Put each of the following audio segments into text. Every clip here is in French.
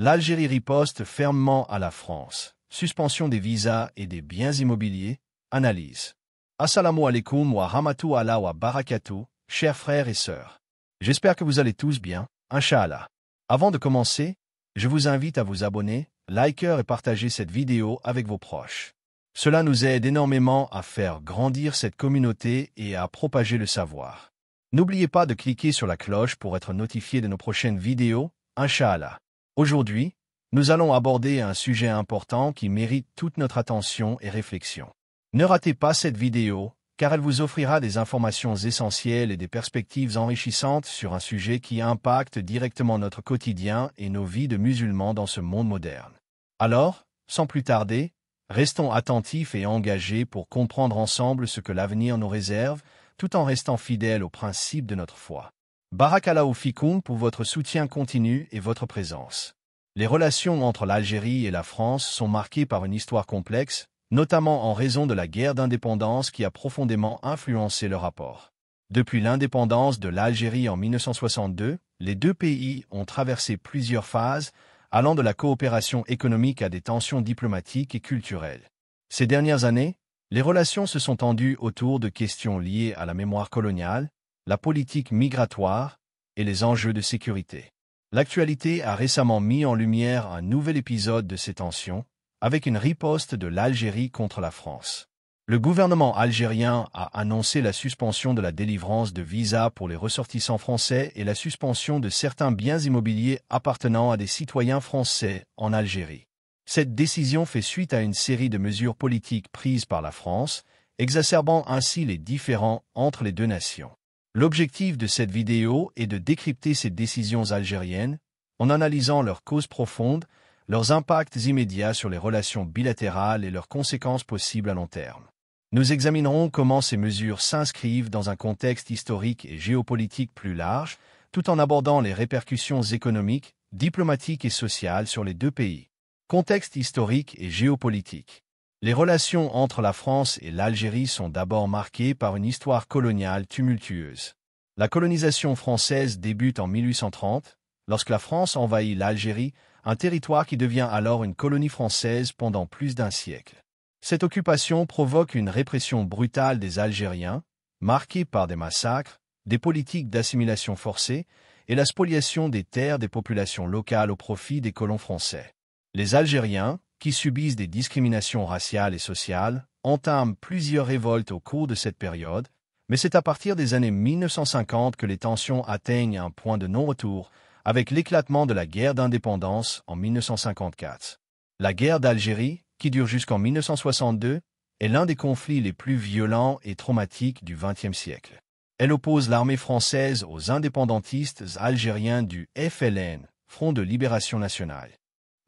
L'Algérie riposte fermement à la France. Suspension des visas et des biens immobiliers. Analyse. Assalamu alaikum wa rahmatullahi wa barakatuh, chers frères et sœurs. J'espère que vous allez tous bien, Inch'Allah. Avant de commencer, je vous invite à vous abonner, liker et partager cette vidéo avec vos proches. Cela nous aide énormément à faire grandir cette communauté et à propager le savoir. N'oubliez pas de cliquer sur la cloche pour être notifié de nos prochaines vidéos, Inch'Allah. Aujourd'hui, nous allons aborder un sujet important qui mérite toute notre attention et réflexion. Ne ratez pas cette vidéo, car elle vous offrira des informations essentielles et des perspectives enrichissantes sur un sujet qui impacte directement notre quotidien et nos vies de musulmans dans ce monde moderne. Alors, sans plus tarder, restons attentifs et engagés pour comprendre ensemble ce que l'avenir nous réserve, tout en restant fidèles aux principes de notre foi. Barakallahu fikoum pour votre soutien continu et votre présence. Les relations entre l'Algérie et la France sont marquées par une histoire complexe, notamment en raison de la guerre d'indépendance qui a profondément influencé le rapport. Depuis l'indépendance de l'Algérie en 1962, les deux pays ont traversé plusieurs phases, allant de la coopération économique à des tensions diplomatiques et culturelles. Ces dernières années, les relations se sont tendues autour de questions liées à la mémoire coloniale, la politique migratoire et les enjeux de sécurité. L'actualité a récemment mis en lumière un nouvel épisode de ces tensions, avec une riposte de l'Algérie contre la France. Le gouvernement algérien a annoncé la suspension de la délivrance de visas pour les ressortissants français et la suspension de certains biens immobiliers appartenant à des citoyens français en Algérie. Cette décision fait suite à une série de mesures politiques prises par la France, exacerbant ainsi les différends entre les deux nations. L'objectif de cette vidéo est de décrypter ces décisions algériennes, en analysant leurs causes profondes, leurs impacts immédiats sur les relations bilatérales et leurs conséquences possibles à long terme. Nous examinerons comment ces mesures s'inscrivent dans un contexte historique et géopolitique plus large, tout en abordant les répercussions économiques, diplomatiques et sociales sur les deux pays. Contexte historique et géopolitique. Les relations entre la France et l'Algérie sont d'abord marquées par une histoire coloniale tumultueuse. La colonisation française débute en 1830, lorsque la France envahit l'Algérie, un territoire qui devient alors une colonie française pendant plus d'un siècle. Cette occupation provoque une répression brutale des Algériens, marquée par des massacres, des politiques d'assimilation forcée et la spoliation des terres des populations locales au profit des colons français. Les Algériens, qui subissent des discriminations raciales et sociales, entament plusieurs révoltes au cours de cette période, mais c'est à partir des années 1950 que les tensions atteignent un point de non-retour, avec l'éclatement de la guerre d'indépendance en 1954. La guerre d'Algérie, qui dure jusqu'en 1962, est l'un des conflits les plus violents et traumatiques du XXe siècle. Elle oppose l'armée française aux indépendantistes algériens du FLN, Front de Libération Nationale.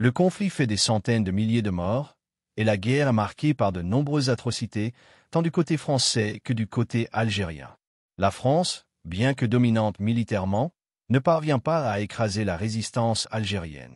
Le conflit fait des centaines de milliers de morts, et la guerre est marquée par de nombreuses atrocités, tant du côté français que du côté algérien. La France, bien que dominante militairement, ne parvient pas à écraser la résistance algérienne.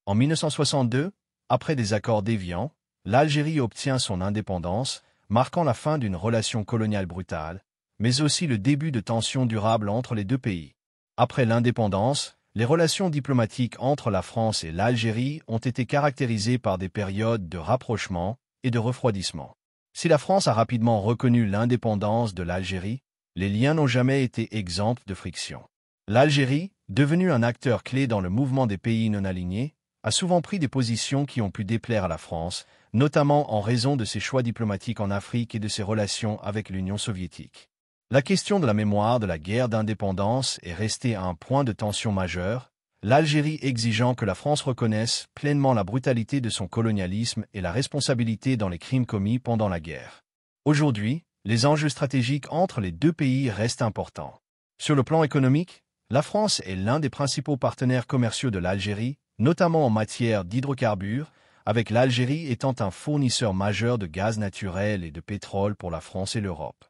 En 1962, après des accords d'Évian, l'Algérie obtient son indépendance, marquant la fin d'une relation coloniale brutale, mais aussi le début de tensions durables entre les deux pays. Après l'indépendance, les relations diplomatiques entre la France et l'Algérie ont été caractérisées par des périodes de rapprochement et de refroidissement. Si la France a rapidement reconnu l'indépendance de l'Algérie, les liens n'ont jamais été exempts de friction. L'Algérie, devenue un acteur clé dans le mouvement des pays non alignés, a souvent pris des positions qui ont pu déplaire à la France, notamment en raison de ses choix diplomatiques en Afrique et de ses relations avec l'Union soviétique. La question de la mémoire de la guerre d'indépendance est restée un point de tension majeur, l'Algérie exigeant que la France reconnaisse pleinement la brutalité de son colonialisme et la responsabilité dans les crimes commis pendant la guerre. Aujourd'hui, les enjeux stratégiques entre les deux pays restent importants. Sur le plan économique, la France est l'un des principaux partenaires commerciaux de l'Algérie, notamment en matière d'hydrocarbures, avec l'Algérie étant un fournisseur majeur de gaz naturel et de pétrole pour la France et l'Europe.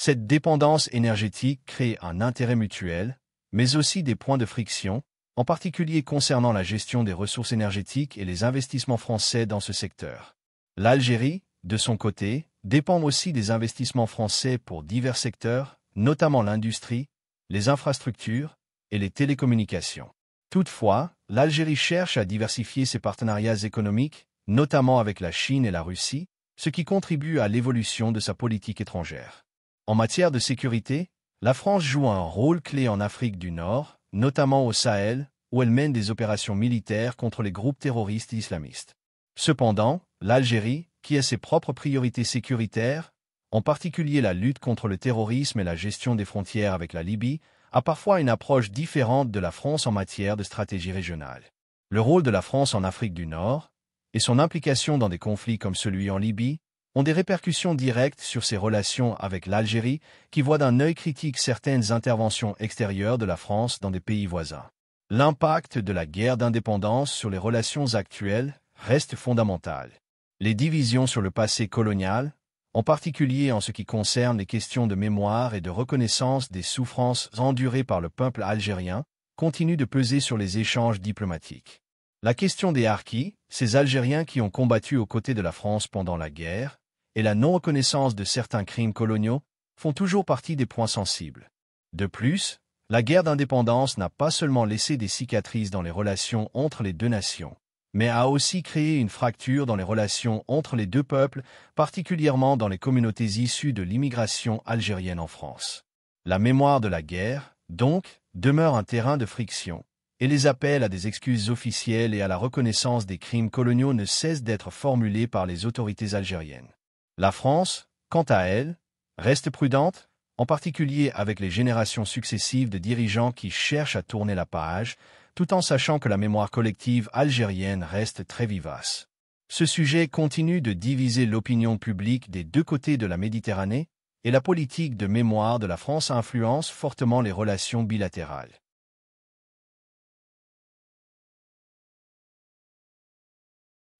Cette dépendance énergétique crée un intérêt mutuel, mais aussi des points de friction, en particulier concernant la gestion des ressources énergétiques et les investissements français dans ce secteur. L'Algérie, de son côté, dépend aussi des investissements français pour divers secteurs, notamment l'industrie, les infrastructures et les télécommunications. Toutefois, l'Algérie cherche à diversifier ses partenariats économiques, notamment avec la Chine et la Russie, ce qui contribue à l'évolution de sa politique étrangère. En matière de sécurité, la France joue un rôle clé en Afrique du Nord, notamment au Sahel, où elle mène des opérations militaires contre les groupes terroristes islamistes. Cependant, l'Algérie, qui a ses propres priorités sécuritaires, en particulier la lutte contre le terrorisme et la gestion des frontières avec la Libye, a parfois une approche différente de la France en matière de stratégie régionale. Le rôle de la France en Afrique du Nord, et son implication dans des conflits comme celui en Libye, ont des répercussions directes sur ses relations avec l'Algérie, qui voit d'un œil critique certaines interventions extérieures de la France dans des pays voisins. L'impact de la guerre d'indépendance sur les relations actuelles reste fondamental. Les divisions sur le passé colonial, en particulier en ce qui concerne les questions de mémoire et de reconnaissance des souffrances endurées par le peuple algérien, continuent de peser sur les échanges diplomatiques. La question des harkis, ces Algériens qui ont combattu aux côtés de la France pendant la guerre, et la non-reconnaissance de certains crimes coloniaux, font toujours partie des points sensibles. De plus, la guerre d'indépendance n'a pas seulement laissé des cicatrices dans les relations entre les deux nations, mais a aussi créé une fracture dans les relations entre les deux peuples, particulièrement dans les communautés issues de l'immigration algérienne en France. La mémoire de la guerre, donc, demeure un terrain de friction, et les appels à des excuses officielles et à la reconnaissance des crimes coloniaux ne cessent d'être formulés par les autorités algériennes. La France, quant à elle, reste prudente, en particulier avec les générations successives de dirigeants qui cherchent à tourner la page, tout en sachant que la mémoire collective algérienne reste très vivace. Ce sujet continue de diviser l'opinion publique des deux côtés de la Méditerranée, et la politique de mémoire de la France influence fortement les relations bilatérales.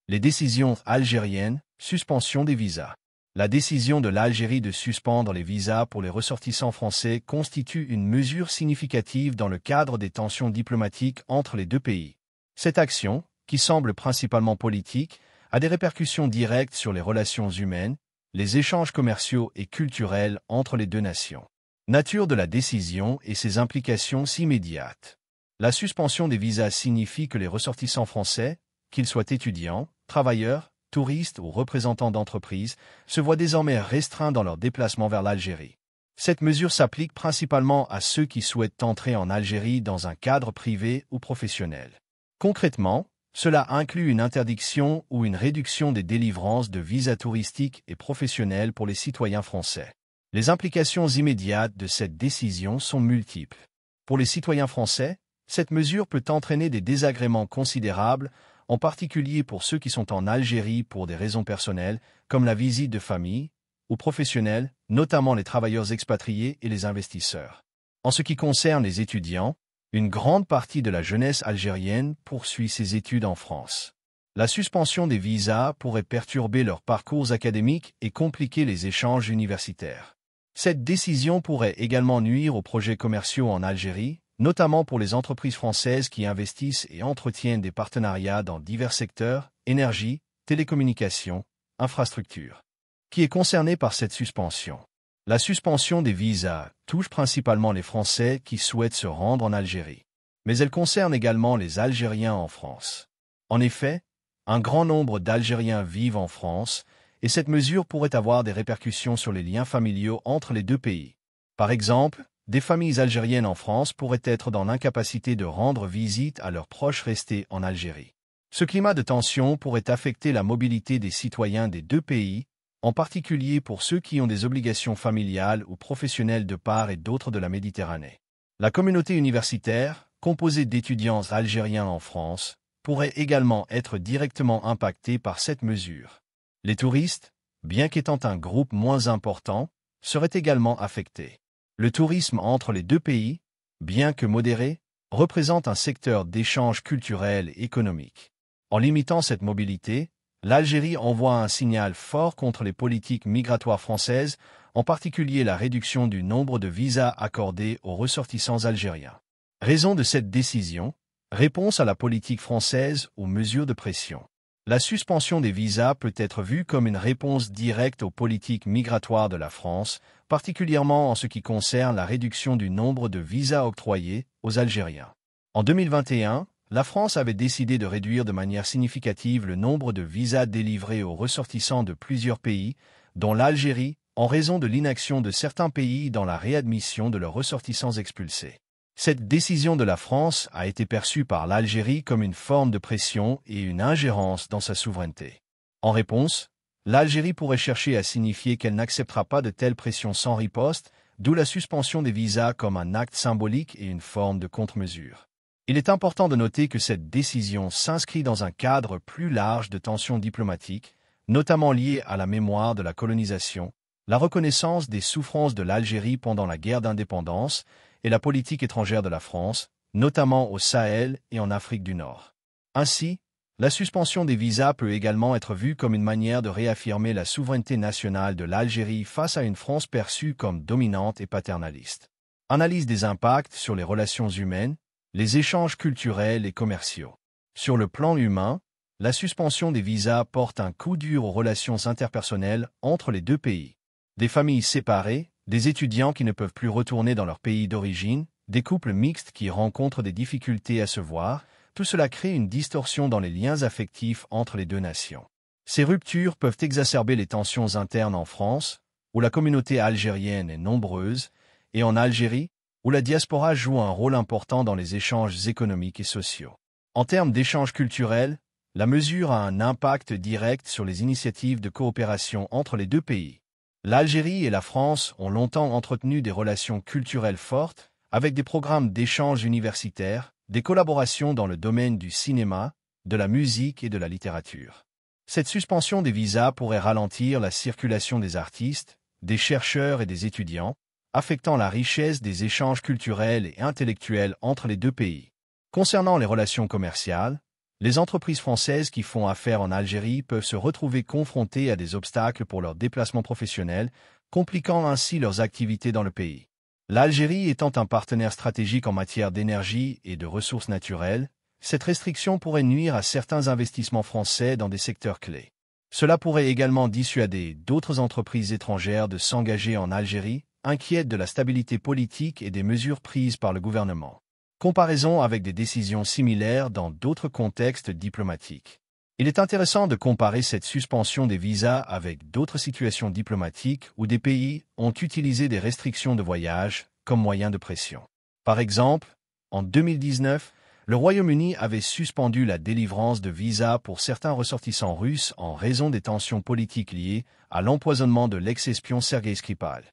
Les décisions algériennes, suspension des visas. La décision de l'Algérie de suspendre les visas pour les ressortissants français constitue une mesure significative dans le cadre des tensions diplomatiques entre les deux pays. Cette action, qui semble principalement politique, a des répercussions directes sur les relations humaines, les échanges commerciaux et culturels entre les deux nations. Nature de la décision et ses implications immédiates. La suspension des visas signifie que les ressortissants français, qu'ils soient étudiants, travailleurs, touristes ou représentants d'entreprises, se voient désormais restreints dans leurs déplacements vers l'Algérie. Cette mesure s'applique principalement à ceux qui souhaitent entrer en Algérie dans un cadre privé ou professionnel. Concrètement, cela inclut une interdiction ou une réduction des délivrances de visas touristiques et professionnels pour les citoyens français. Les implications immédiates de cette décision sont multiples. Pour les citoyens français, cette mesure peut entraîner des désagréments considérables, en particulier pour ceux qui sont en Algérie pour des raisons personnelles, comme la visite de famille, ou professionnelles, notamment les travailleurs expatriés et les investisseurs. En ce qui concerne les étudiants, une grande partie de la jeunesse algérienne poursuit ses études en France. La suspension des visas pourrait perturber leurs parcours académiques et compliquer les échanges universitaires. Cette décision pourrait également nuire aux projets commerciaux en Algérie, notamment pour les entreprises françaises qui investissent et entretiennent des partenariats dans divers secteurs, énergie, télécommunications, infrastructures. Qui est concerné par cette suspension? La suspension des visas touche principalement les Français qui souhaitent se rendre en Algérie. Mais elle concerne également les Algériens en France. En effet, un grand nombre d'Algériens vivent en France, et cette mesure pourrait avoir des répercussions sur les liens familiaux entre les deux pays. Par exemple, des familles algériennes en France pourraient être dans l'incapacité de rendre visite à leurs proches restés en Algérie. Ce climat de tension pourrait affecter la mobilité des citoyens des deux pays, en particulier pour ceux qui ont des obligations familiales ou professionnelles de part et d'autre de la Méditerranée. La communauté universitaire, composée d'étudiants algériens en France, pourrait également être directement impactée par cette mesure. Les touristes, bien qu'étant un groupe moins important, seraient également affectés. Le tourisme entre les deux pays, bien que modéré, représente un secteur d'échange culturel et économique. En limitant cette mobilité, l'Algérie envoie un signal fort contre les politiques migratoires françaises, en particulier la réduction du nombre de visas accordés aux ressortissants algériens. Raison de cette décision, réponse à la politique française ou mesures de pression. La suspension des visas peut être vue comme une réponse directe aux politiques migratoires de la France, particulièrement en ce qui concerne la réduction du nombre de visas octroyés aux Algériens. En 2021, la France avait décidé de réduire de manière significative le nombre de visas délivrés aux ressortissants de plusieurs pays, dont l'Algérie, en raison de l'inaction de certains pays dans la réadmission de leurs ressortissants expulsés. Cette décision de la France a été perçue par l'Algérie comme une forme de pression et une ingérence dans sa souveraineté. En réponse, l'Algérie pourrait chercher à signifier qu'elle n'acceptera pas de telles pressions sans riposte, d'où la suspension des visas comme un acte symbolique et une forme de contre-mesure. Il est important de noter que cette décision s'inscrit dans un cadre plus large de tensions diplomatiques, notamment liées à la mémoire de la colonisation, la reconnaissance des souffrances de l'Algérie pendant la guerre d'indépendance et la politique étrangère de la France, notamment au Sahel et en Afrique du Nord. Ainsi, la suspension des visas peut également être vue comme une manière de réaffirmer la souveraineté nationale de l'Algérie face à une France perçue comme dominante et paternaliste. Analyse des impacts sur les relations humaines, les échanges culturels et commerciaux. Sur le plan humain, la suspension des visas porte un coup dur aux relations interpersonnelles entre les deux pays. Des familles séparées, des étudiants qui ne peuvent plus retourner dans leur pays d'origine, des couples mixtes qui rencontrent des difficultés à se voir, tout cela crée une distorsion dans les liens affectifs entre les deux nations. Ces ruptures peuvent exacerber les tensions internes en France, où la communauté algérienne est nombreuse, et en Algérie, où la diaspora joue un rôle important dans les échanges économiques et sociaux. En termes d'échanges culturels, la mesure a un impact direct sur les initiatives de coopération entre les deux pays. L'Algérie et la France ont longtemps entretenu des relations culturelles fortes, avec des programmes d'échanges universitaires, des collaborations dans le domaine du cinéma, de la musique et de la littérature. Cette suspension des visas pourrait ralentir la circulation des artistes, des chercheurs et des étudiants, affectant la richesse des échanges culturels et intellectuels entre les deux pays. Concernant les relations commerciales, les entreprises françaises qui font affaire en Algérie peuvent se retrouver confrontées à des obstacles pour leurs déplacements professionnels, compliquant ainsi leurs activités dans le pays. L'Algérie étant un partenaire stratégique en matière d'énergie et de ressources naturelles, cette restriction pourrait nuire à certains investissements français dans des secteurs clés. Cela pourrait également dissuader d'autres entreprises étrangères de s'engager en Algérie, inquiètes de la stabilité politique et des mesures prises par le gouvernement. Comparaison avec des décisions similaires dans d'autres contextes diplomatiques. Il est intéressant de comparer cette suspension des visas avec d'autres situations diplomatiques où des pays ont utilisé des restrictions de voyage comme moyen de pression. Par exemple, en 2019, le Royaume-Uni avait suspendu la délivrance de visas pour certains ressortissants russes en raison des tensions politiques liées à l'empoisonnement de l'ex-espion Sergei Skripal.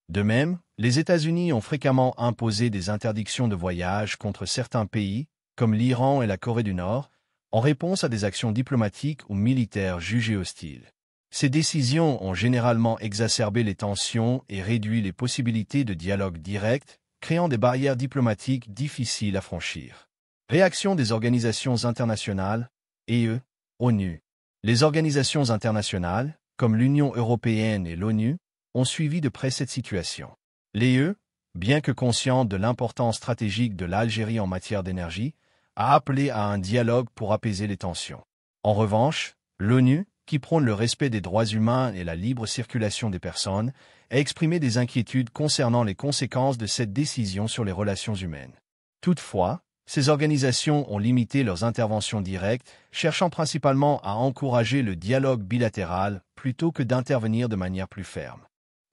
De même, les États-Unis ont fréquemment imposé des interdictions de voyage contre certains pays, comme l'Iran et la Corée du Nord, en réponse à des actions diplomatiques ou militaires jugées hostiles. Ces décisions ont généralement exacerbé les tensions et réduit les possibilités de dialogue direct, créant des barrières diplomatiques difficiles à franchir. Réaction des organisations internationales, UE, ONU. Les organisations internationales, comme l'Union européenne et l'ONU, ont suivi de près cette situation. L'UE, bien que consciente de l'importance stratégique de l'Algérie en matière d'énergie, a appelé à un dialogue pour apaiser les tensions. En revanche, l'ONU, qui prône le respect des droits humains et la libre circulation des personnes, a exprimé des inquiétudes concernant les conséquences de cette décision sur les relations humaines. Toutefois, ces organisations ont limité leurs interventions directes, cherchant principalement à encourager le dialogue bilatéral plutôt que d'intervenir de manière plus ferme.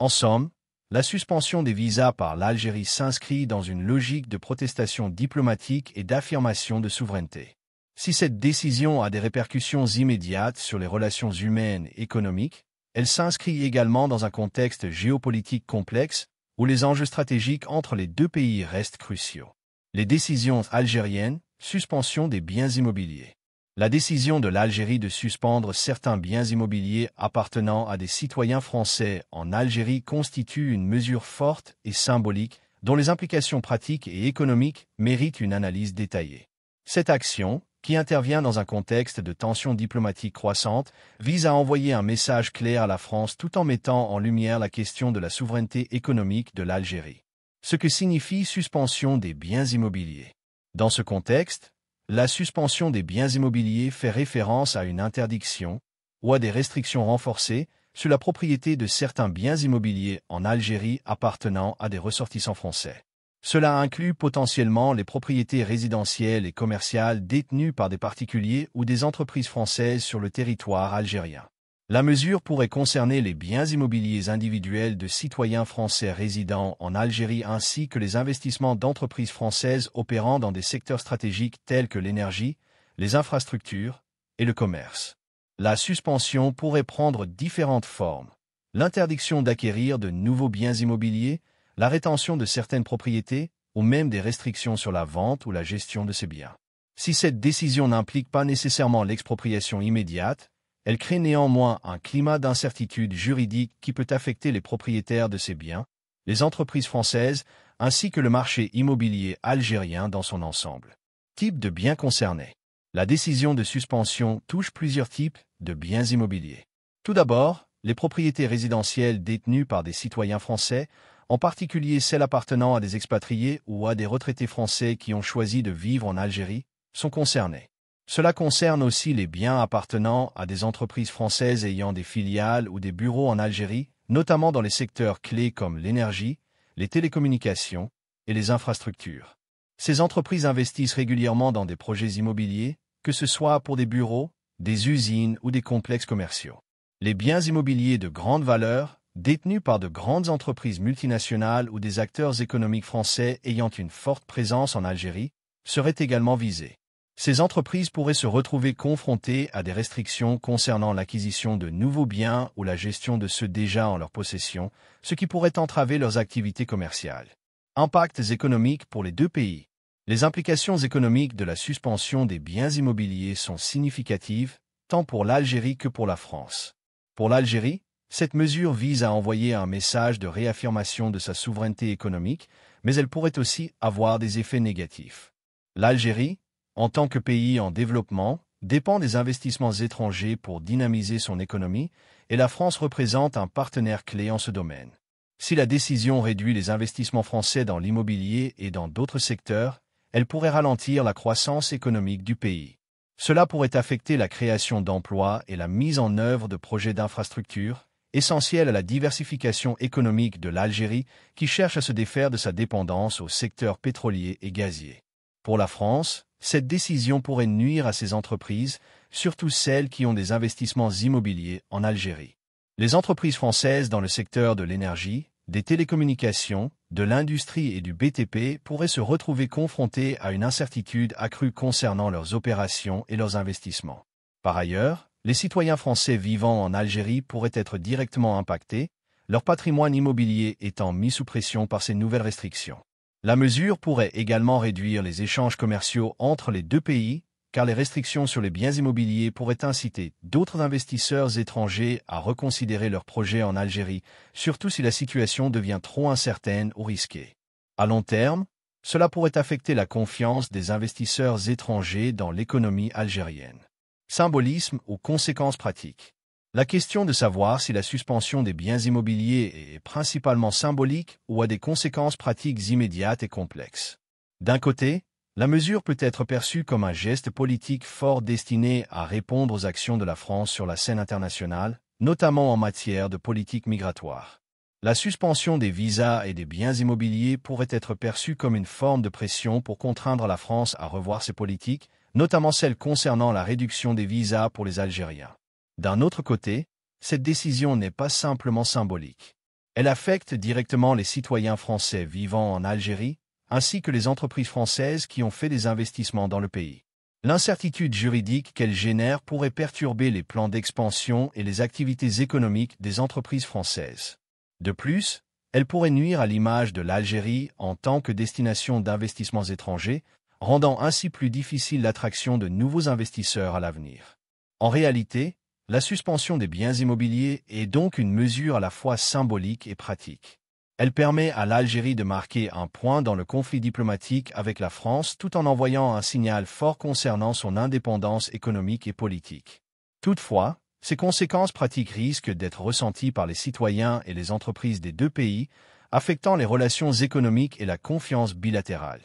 En somme, la suspension des visas par l'Algérie s'inscrit dans une logique de protestation diplomatique et d'affirmation de souveraineté. Si cette décision a des répercussions immédiates sur les relations humaines et économiques, elle s'inscrit également dans un contexte géopolitique complexe où les enjeux stratégiques entre les deux pays restent cruciaux. Les décisions algériennes, suspension des biens immobiliers. La décision de l'Algérie de suspendre certains biens immobiliers appartenant à des citoyens français en Algérie constitue une mesure forte et symbolique dont les implications pratiques et économiques méritent une analyse détaillée. Cette action, qui intervient dans un contexte de tensions diplomatiques croissantes, vise à envoyer un message clair à la France tout en mettant en lumière la question de la souveraineté économique de l'Algérie. Ce que signifie suspension des biens immobiliers. Dans ce contexte, la suspension des biens immobiliers fait référence à une interdiction ou à des restrictions renforcées sur la propriété de certains biens immobiliers en Algérie appartenant à des ressortissants français. Cela inclut potentiellement les propriétés résidentielles et commerciales détenues par des particuliers ou des entreprises françaises sur le territoire algérien. La mesure pourrait concerner les biens immobiliers individuels de citoyens français résidant en Algérie ainsi que les investissements d'entreprises françaises opérant dans des secteurs stratégiques tels que l'énergie, les infrastructures et le commerce. La suspension pourrait prendre différentes formes. L'interdiction d'acquérir de nouveaux biens immobiliers, la rétention de certaines propriétés ou même des restrictions sur la vente ou la gestion de ces biens. Si cette décision n'implique pas nécessairement l'expropriation immédiate, elle crée néanmoins un climat d'incertitude juridique qui peut affecter les propriétaires de ces biens, les entreprises françaises, ainsi que le marché immobilier algérien dans son ensemble. Type de biens concernés. La décision de suspension touche plusieurs types de biens immobiliers. Tout d'abord, les propriétés résidentielles détenues par des citoyens français, en particulier celles appartenant à des expatriés ou à des retraités français qui ont choisi de vivre en Algérie, sont concernées. Cela concerne aussi les biens appartenant à des entreprises françaises ayant des filiales ou des bureaux en Algérie, notamment dans les secteurs clés comme l'énergie, les télécommunications et les infrastructures. Ces entreprises investissent régulièrement dans des projets immobiliers, que ce soit pour des bureaux, des usines ou des complexes commerciaux. Les biens immobiliers de grande valeur, détenus par de grandes entreprises multinationales ou des acteurs économiques français ayant une forte présence en Algérie, seraient également visés. Ces entreprises pourraient se retrouver confrontées à des restrictions concernant l'acquisition de nouveaux biens ou la gestion de ceux déjà en leur possession, ce qui pourrait entraver leurs activités commerciales. Impacts économiques pour les deux pays. Les implications économiques de la suspension des biens immobiliers sont significatives, tant pour l'Algérie que pour la France. Pour l'Algérie, cette mesure vise à envoyer un message de réaffirmation de sa souveraineté économique, mais elle pourrait aussi avoir des effets négatifs. L'Algérie, en tant que pays en développement, dépend des investissements étrangers pour dynamiser son économie, et la France représente un partenaire clé en ce domaine. Si la décision réduit les investissements français dans l'immobilier et dans d'autres secteurs, elle pourrait ralentir la croissance économique du pays. Cela pourrait affecter la création d'emplois et la mise en œuvre de projets d'infrastructures, essentiels à la diversification économique de l'Algérie qui cherche à se défaire de sa dépendance au secteur pétrolier et gazier. Pour la France, cette décision pourrait nuire à ces entreprises, surtout celles qui ont des investissements immobiliers en Algérie. Les entreprises françaises dans le secteur de l'énergie, des télécommunications, de l'industrie et du BTP pourraient se retrouver confrontées à une incertitude accrue concernant leurs opérations et leurs investissements. Par ailleurs, les citoyens français vivant en Algérie pourraient être directement impactés, leur patrimoine immobilier étant mis sous pression par ces nouvelles restrictions. La mesure pourrait également réduire les échanges commerciaux entre les deux pays, car les restrictions sur les biens immobiliers pourraient inciter d'autres investisseurs étrangers à reconsidérer leurs projets en Algérie, surtout si la situation devient trop incertaine ou risquée. À long terme, cela pourrait affecter la confiance des investisseurs étrangers dans l'économie algérienne. Symbolisme ou conséquences pratiques. La question de savoir si la suspension des biens immobiliers est principalement symbolique ou a des conséquences pratiques immédiates est complexe. D'un côté, la mesure peut être perçue comme un geste politique fort destiné à répondre aux actions de la France sur la scène internationale, notamment en matière de politique migratoire. La suspension des visas et des biens immobiliers pourrait être perçue comme une forme de pression pour contraindre la France à revoir ses politiques, notamment celles concernant la réduction des visas pour les Algériens. D'un autre côté, cette décision n'est pas simplement symbolique. Elle affecte directement les citoyens français vivant en Algérie, ainsi que les entreprises françaises qui ont fait des investissements dans le pays. L'incertitude juridique qu'elle génère pourrait perturber les plans d'expansion et les activités économiques des entreprises françaises. De plus, elle pourrait nuire à l'image de l'Algérie en tant que destination d'investissements étrangers, rendant ainsi plus difficile l'attraction de nouveaux investisseurs à l'avenir. En réalité, la suspension des biens immobiliers est donc une mesure à la fois symbolique et pratique. Elle permet à l'Algérie de marquer un point dans le conflit diplomatique avec la France tout en envoyant un signal fort concernant son indépendance économique et politique. Toutefois, ces conséquences pratiques risquent d'être ressenties par les citoyens et les entreprises des deux pays, affectant les relations économiques et la confiance bilatérale.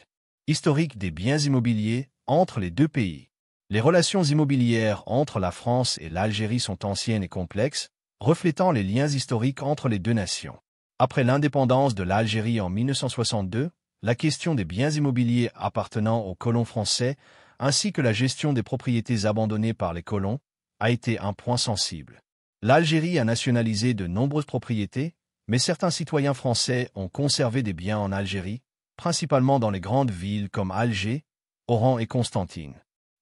Historique des biens immobiliers entre les deux pays. Les relations immobilières entre la France et l'Algérie sont anciennes et complexes, reflétant les liens historiques entre les deux nations. Après l'indépendance de l'Algérie en 1962, la question des biens immobiliers appartenant aux colons français, ainsi que la gestion des propriétés abandonnées par les colons, a été un point sensible. L'Algérie a nationalisé de nombreuses propriétés, mais certains citoyens français ont conservé des biens en Algérie, principalement dans les grandes villes comme Alger, Oran et Constantine.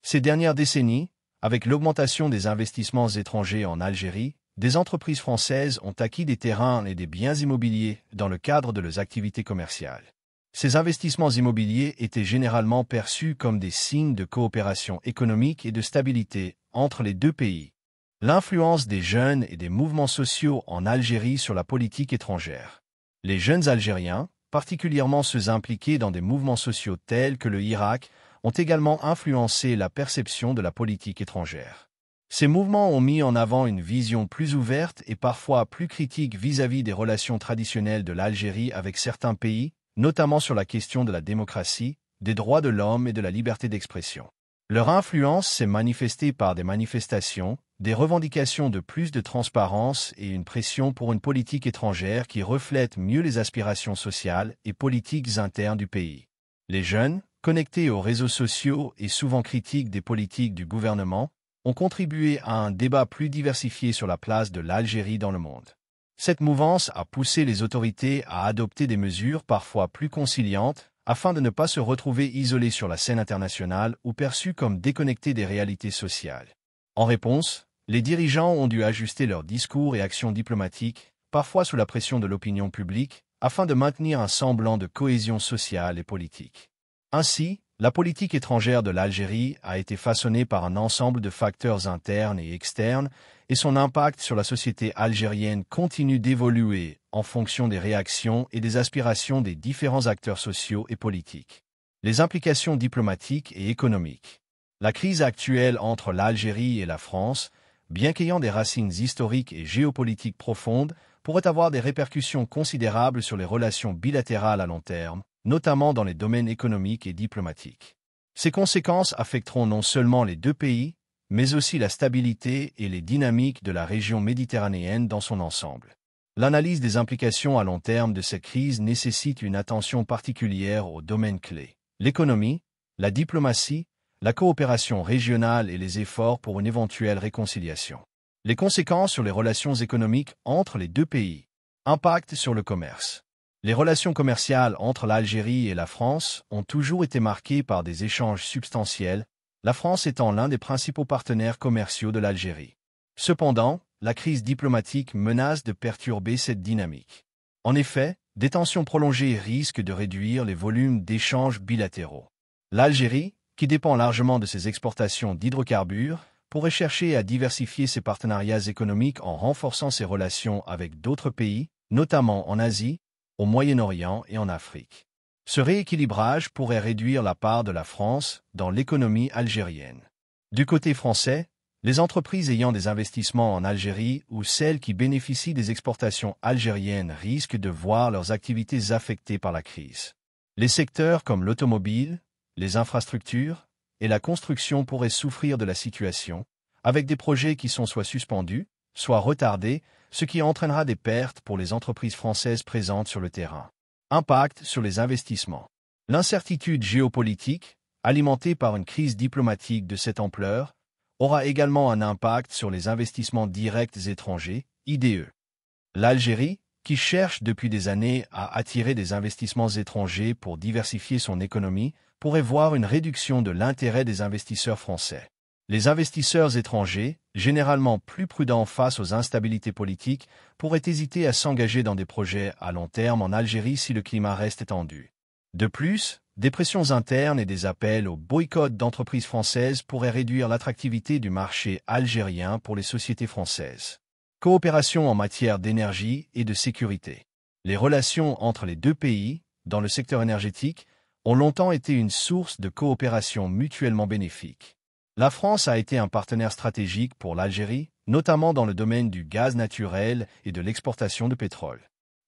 Ces dernières décennies, avec l'augmentation des investissements étrangers en Algérie, des entreprises françaises ont acquis des terrains et des biens immobiliers dans le cadre de leurs activités commerciales. Ces investissements immobiliers étaient généralement perçus comme des signes de coopération économique et de stabilité entre les deux pays. L'influence des jeunes et des mouvements sociaux en Algérie sur la politique étrangère. Les jeunes Algériens, particulièrement ceux impliqués dans des mouvements sociaux tels que le Irak, ont également influencé la perception de la politique étrangère. Ces mouvements ont mis en avant une vision plus ouverte et parfois plus critique vis-à-vis des relations traditionnelles de l'Algérie avec certains pays, notamment sur la question de la démocratie, des droits de l'homme et de la liberté d'expression. Leur influence s'est manifestée par des manifestations, des revendications de plus de transparence et une pression pour une politique étrangère qui reflète mieux les aspirations sociales et politiques internes du pays. Les jeunes, connectés aux réseaux sociaux et souvent critiques des politiques du gouvernement, ont contribué à un débat plus diversifié sur la place de l'Algérie dans le monde. Cette mouvance a poussé les autorités à adopter des mesures parfois plus conciliantes afin de ne pas se retrouver isolés sur la scène internationale ou perçus comme déconnectés des réalités sociales. En réponse, les dirigeants ont dû ajuster leurs discours et actions diplomatiques, parfois sous la pression de l'opinion publique, afin de maintenir un semblant de cohésion sociale et politique. Ainsi, la politique étrangère de l'Algérie a été façonnée par un ensemble de facteurs internes et externes, et son impact sur la société algérienne continue d'évoluer en fonction des réactions et des aspirations des différents acteurs sociaux et politiques. Les implications diplomatiques et économiques. La crise actuelle entre l'Algérie et la France, bien qu'ayant des racines historiques et géopolitiques profondes, pourrait avoir des répercussions considérables sur les relations bilatérales à long terme, notamment dans les domaines économiques et diplomatiques. Ces conséquences affecteront non seulement les deux pays, mais aussi la stabilité et les dynamiques de la région méditerranéenne dans son ensemble. L'analyse des implications à long terme de cette crise nécessite une attention particulière aux domaines clés: l'économie, la diplomatie, la coopération régionale et les efforts pour une éventuelle réconciliation. Les conséquences sur les relations économiques entre les deux pays. Impact sur le commerce. Les relations commerciales entre l'Algérie et la France ont toujours été marquées par des échanges substantiels, la France étant l'un des principaux partenaires commerciaux de l'Algérie. Cependant, la crise diplomatique menace de perturber cette dynamique. En effet, des tensions prolongées risquent de réduire les volumes d'échanges bilatéraux. L'Algérie, qui dépend largement de ses exportations d'hydrocarbures, pourrait chercher à diversifier ses partenariats économiques en renforçant ses relations avec d'autres pays, notamment en Asie, au Moyen-Orient et en Afrique. Ce rééquilibrage pourrait réduire la part de la France dans l'économie algérienne. Du côté français, les entreprises ayant des investissements en Algérie ou celles qui bénéficient des exportations algériennes risquent de voir leurs activités affectées par la crise. Les secteurs comme l'automobile, les infrastructures et la construction pourraient souffrir de la situation, avec des projets qui sont soit suspendus, soit retardés, ce qui entraînera des pertes pour les entreprises françaises présentes sur le terrain. Impact sur les investissements. L'incertitude géopolitique, alimentée par une crise diplomatique de cette ampleur, aura également un impact sur les investissements directs étrangers, IDE. L'Algérie, qui cherche depuis des années à attirer des investissements étrangers pour diversifier son économie, pourrait voir une réduction de l'intérêt des investisseurs français. Les investisseurs étrangers, généralement plus prudents face aux instabilités politiques, pourraient hésiter à s'engager dans des projets à long terme en Algérie si le climat reste tendu. De plus, des pressions internes et des appels au boycott d'entreprises françaises pourraient réduire l'attractivité du marché algérien pour les sociétés françaises. Coopération en matière d'énergie et de sécurité. Les relations entre les deux pays, dans le secteur énergétique, ont longtemps été une source de coopération mutuellement bénéfique. La France a été un partenaire stratégique pour l'Algérie, notamment dans le domaine du gaz naturel et de l'exportation de pétrole.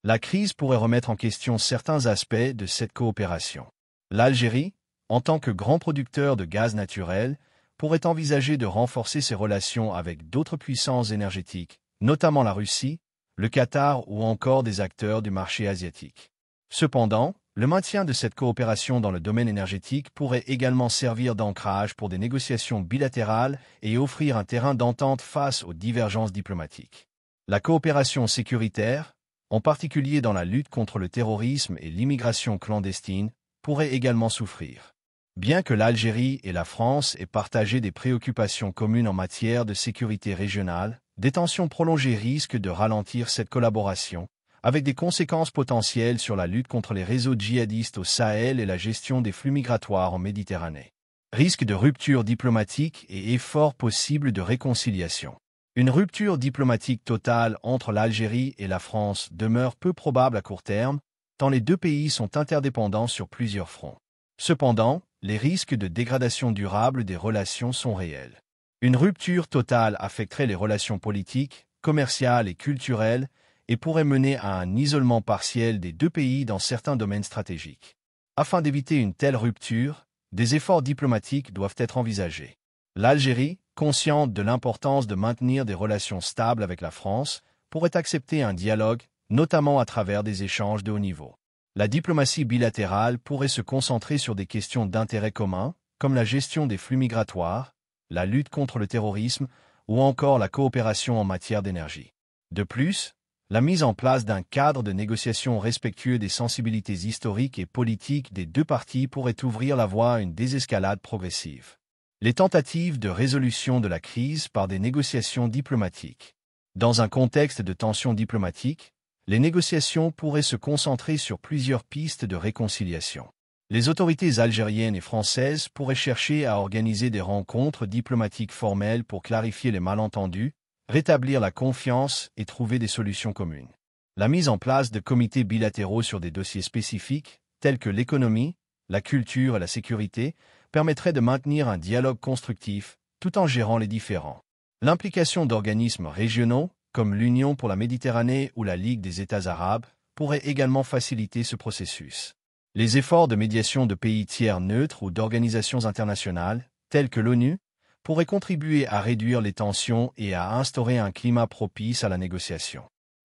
La crise pourrait remettre en question certains aspects de cette coopération. L'Algérie, en tant que grand producteur de gaz naturel, pourrait envisager de renforcer ses relations avec d'autres puissances énergétiques, notamment la Russie, le Qatar ou encore des acteurs du marché asiatique. Cependant, Le maintien de cette coopération dans le domaine énergétique pourrait également servir d'ancrage pour des négociations bilatérales et offrir un terrain d'entente face aux divergences diplomatiques. La coopération sécuritaire, en particulier dans la lutte contre le terrorisme et l'immigration clandestine, pourrait également souffrir. Bien que l'Algérie et la France aient partagé des préoccupations communes en matière de sécurité régionale, des tensions prolongées risquent de ralentir cette collaboration, avec des conséquences potentielles sur la lutte contre les réseaux djihadistes au Sahel et la gestion des flux migratoires en Méditerranée. Risque de rupture diplomatique et efforts possibles de réconciliation. Une rupture diplomatique totale entre l'Algérie et la France demeure peu probable à court terme, tant les deux pays sont interdépendants sur plusieurs fronts. Cependant, les risques de dégradation durable des relations sont réels. Une rupture totale affecterait les relations politiques, commerciales et culturelles et pourrait mener à un isolement partiel des deux pays dans certains domaines stratégiques. Afin d'éviter une telle rupture, des efforts diplomatiques doivent être envisagés. L'Algérie, consciente de l'importance de maintenir des relations stables avec la France, pourrait accepter un dialogue, notamment à travers des échanges de haut niveau. La diplomatie bilatérale pourrait se concentrer sur des questions d'intérêt commun, comme la gestion des flux migratoires, la lutte contre le terrorisme ou encore la coopération en matière d'énergie. De plus, la mise en place d'un cadre de négociation respectueux des sensibilités historiques et politiques des deux parties pourrait ouvrir la voie à une désescalade progressive. Les tentatives de résolution de la crise par des négociations diplomatiques. Dans un contexte de tensions diplomatiques, les négociations pourraient se concentrer sur plusieurs pistes de réconciliation. Les autorités algériennes et françaises pourraient chercher à organiser des rencontres diplomatiques formelles pour clarifier les malentendus, rétablir la confiance et trouver des solutions communes. La mise en place de comités bilatéraux sur des dossiers spécifiques, tels que l'économie, la culture et la sécurité, permettrait de maintenir un dialogue constructif, tout en gérant les différends. L'implication d'organismes régionaux, comme l'Union pour la Méditerranée ou la Ligue des États arabes, pourrait également faciliter ce processus. Les efforts de médiation de pays tiers neutres ou d'organisations internationales, telles que l'ONU, pourraient contribuer à réduire les tensions et à instaurer un climat propice à la négociation.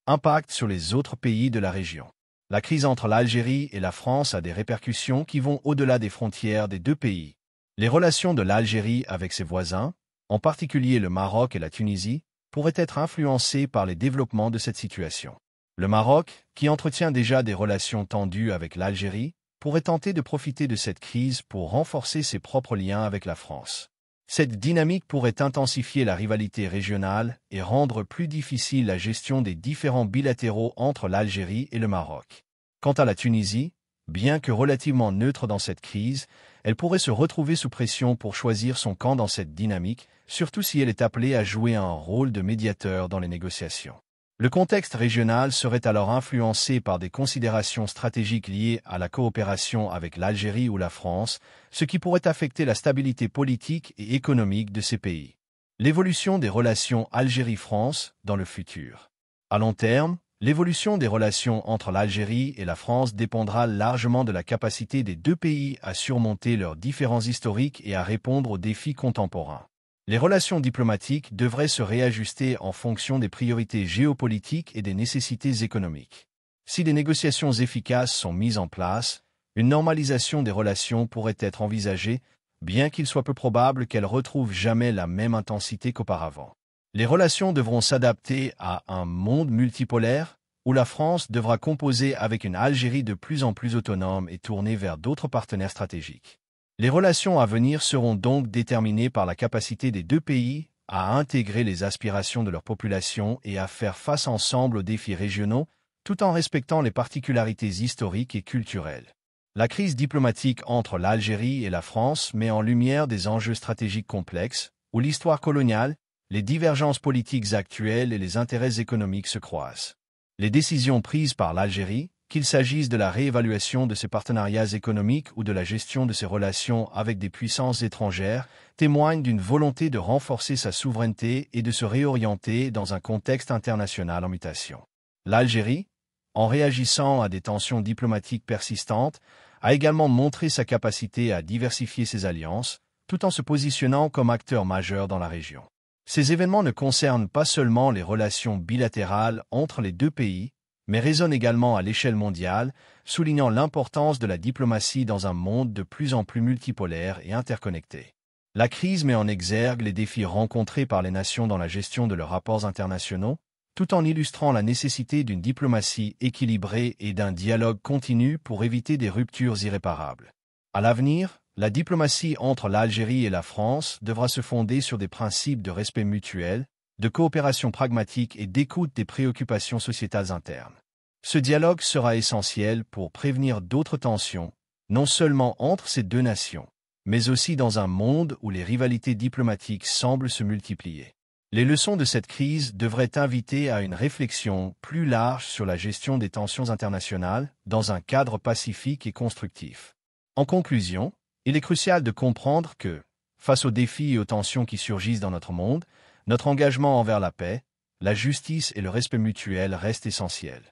Impact sur les autres pays de la région. La crise entre l'Algérie et la France a des répercussions qui vont au-delà des frontières des deux pays. Les relations de l'Algérie avec ses voisins, en particulier le Maroc et la Tunisie, pourraient être influencées par les développements de cette situation. Le Maroc, qui entretient déjà des relations tendues avec l'Algérie, pourrait tenter de profiter de cette crise pour renforcer ses propres liens avec la France. Cette dynamique pourrait intensifier la rivalité régionale et rendre plus difficile la gestion des différends bilatéraux entre l'Algérie et le Maroc. Quant à la Tunisie, bien que relativement neutre dans cette crise, elle pourrait se retrouver sous pression pour choisir son camp dans cette dynamique, surtout si elle est appelée à jouer un rôle de médiateur dans les négociations. Le contexte régional serait alors influencé par des considérations stratégiques liées à la coopération avec l'Algérie ou la France, ce qui pourrait affecter la stabilité politique et économique de ces pays. L'évolution des relations Algérie-France dans le futur. À long terme, l'évolution des relations entre l'Algérie et la France dépendra largement de la capacité des deux pays à surmonter leurs différends historiques et à répondre aux défis contemporains. Les relations diplomatiques devraient se réajuster en fonction des priorités géopolitiques et des nécessités économiques. Si des négociations efficaces sont mises en place, une normalisation des relations pourrait être envisagée, bien qu'il soit peu probable qu'elles retrouvent jamais la même intensité qu'auparavant. Les relations devront s'adapter à un monde multipolaire, où la France devra composer avec une Algérie de plus en plus autonome et tournée vers d'autres partenaires stratégiques. Les relations à venir seront donc déterminées par la capacité des deux pays à intégrer les aspirations de leur population et à faire face ensemble aux défis régionaux, tout en respectant les particularités historiques et culturelles. La crise diplomatique entre l'Algérie et la France met en lumière des enjeux stratégiques complexes, où l'histoire coloniale, les divergences politiques actuelles et les intérêts économiques se croisent. Les décisions prises par l'Algérie, qu'il s'agisse de la réévaluation de ses partenariats économiques ou de la gestion de ses relations avec des puissances étrangères, témoignent d'une volonté de renforcer sa souveraineté et de se réorienter dans un contexte international en mutation. L'Algérie, en réagissant à des tensions diplomatiques persistantes, a également montré sa capacité à diversifier ses alliances, tout en se positionnant comme acteur majeur dans la région. Ces événements ne concernent pas seulement les relations bilatérales entre les deux pays, mais résonne également à l'échelle mondiale, soulignant l'importance de la diplomatie dans un monde de plus en plus multipolaire et interconnecté. La crise met en exergue les défis rencontrés par les nations dans la gestion de leurs rapports internationaux, tout en illustrant la nécessité d'une diplomatie équilibrée et d'un dialogue continu pour éviter des ruptures irréparables. À l'avenir, la diplomatie entre l'Algérie et la France devra se fonder sur des principes de respect mutuel, de coopération pragmatique et d'écoute des préoccupations sociétales internes. Ce dialogue sera essentiel pour prévenir d'autres tensions, non seulement entre ces deux nations, mais aussi dans un monde où les rivalités diplomatiques semblent se multiplier. Les leçons de cette crise devraient inviter à une réflexion plus large sur la gestion des tensions internationales dans un cadre pacifique et constructif. En conclusion, il est crucial de comprendre que, face aux défis et aux tensions qui surgissent dans notre monde, notre engagement envers la paix, la justice et le respect mutuel reste essentiel.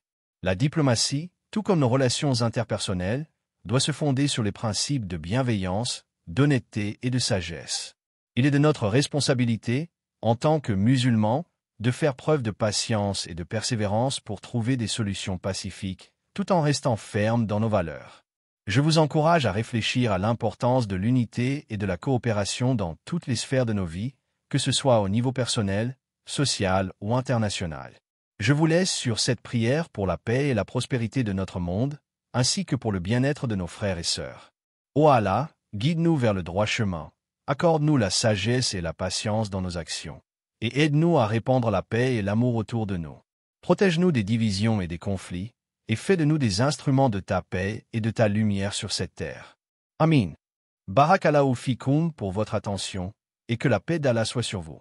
La diplomatie, tout comme nos relations interpersonnelles, doit se fonder sur les principes de bienveillance, d'honnêteté et de sagesse. Il est de notre responsabilité, en tant que musulmans, de faire preuve de patience et de persévérance pour trouver des solutions pacifiques, tout en restant fermes dans nos valeurs. Je vous encourage à réfléchir à l'importance de l'unité et de la coopération dans toutes les sphères de nos vies, que ce soit au niveau personnel, social ou international. Je vous laisse sur cette prière pour la paix et la prospérité de notre monde, ainsi que pour le bien-être de nos frères et sœurs. Ô Allah, guide-nous vers le droit chemin, accorde-nous la sagesse et la patience dans nos actions, et aide-nous à répandre la paix et l'amour autour de nous. Protège-nous des divisions et des conflits, et fais de nous des instruments de ta paix et de ta lumière sur cette terre. Amin. Barakallahu fikoum pour votre attention, et que la paix d'Allah soit sur vous.